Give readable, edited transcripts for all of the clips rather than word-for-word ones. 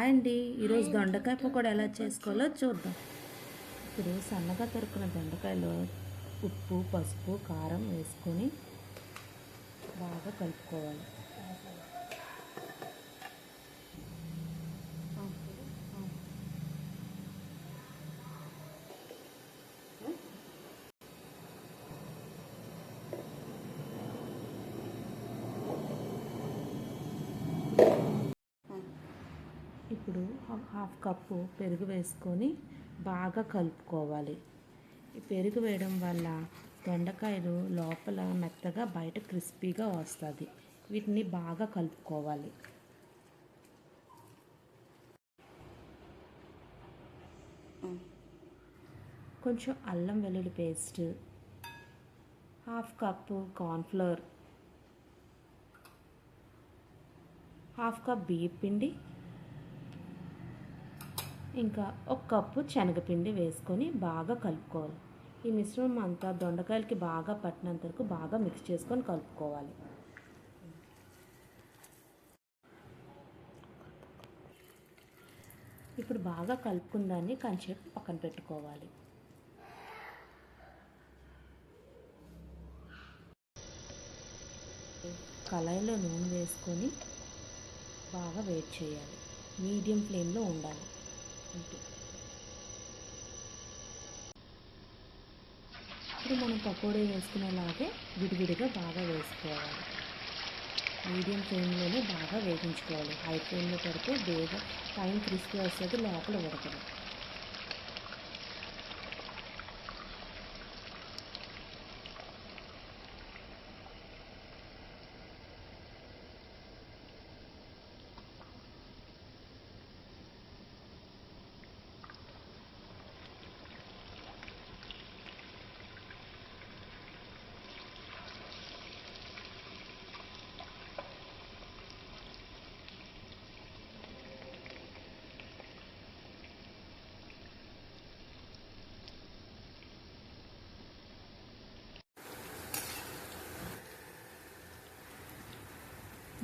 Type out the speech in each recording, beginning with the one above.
Hi అండి, ఈరోజు దొండకాయ పకోడీ ఎలా చేసుకోవాలో చూద్దాం. ఇప్పుడు సన్నగా తరుక్కున్న దొండకాయలో ఉప్పు, పసుపు, కారం వేసుకొని బాగా కలుపుకోవాలి. ఇప్పుడు హాఫ్ కప్పు పెరుగు వేసుకొని బాగా కలుపుకోవాలి. ఈ పెరుగు వేయడం వల్ల దొండకాయలు లోపల మెత్తగా బయట క్రిస్పీగా వస్తుంది. వీటిని బాగా కలుపుకోవాలి. కొంచెం అల్లం వెల్లుల్లి paste, half cup cornflour, half cup బియ్యం పిండి, ఇంకా ఒక కప్పు శనగపిండి వేసుకొని బాగా కలుపుకోవాలి. ఈ మిశ్రమం అంతా దొండకాయలకి బాగా పట్టినంత వరకు బాగా మిక్స్ చేసుకొని కలుపుకోవాలి. ఇప్పుడు బాగా కలుపుకున్న దాన్ని కొంచెంసేపు పక్కన పెట్టుకోవాలి. కళాయిలో నూనె వేసుకొని బాగా వేడి చేయాలి. మీడియం ఫ్లేమ్లో ఉండాలి. ఇప్పుడు మనం పకోడీ వేసుకునేలాగే విడివిడిగా బాగా వేసుకోవాలి. మీడియం ఫ్లేమ్లోనే బాగా వేగించుకోవాలి. హై ఫ్లేమ్లో పెడితే బాగా పైన క్రిస్పీ వస్తుంది, లోపల ఉడకదు.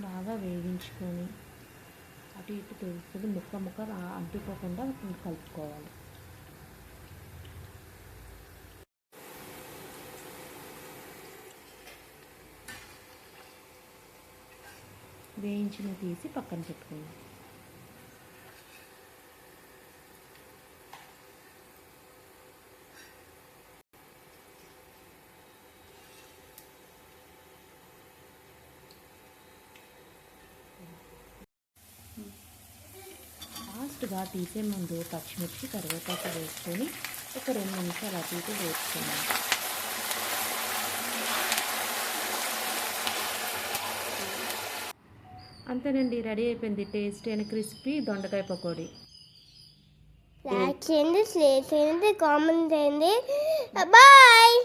బాగా వేగించుకొని అటు ఇటు తెలుస్తుంది, ముక్క అంటుకోకుండా కలుపుకోవాలి. వేయించిన తీసి పక్కన పెట్టుకోవాలి. లాస్ట్గా తీసే ముందు పచ్చిమిర్చి, కరివేపాకు వేసుకొని ఒక 2 నిమిషాలు అటు ఇటు వేసుకోవాలి. అంతేనండి, రెడీ అయిపోయింది టేస్టీ అయిన క్రిస్పీ దొండకాయ పకోడీ. లైక్ చేయండి, షేర్ చేయండి, కామెంట్ చేయండి. బాయ్.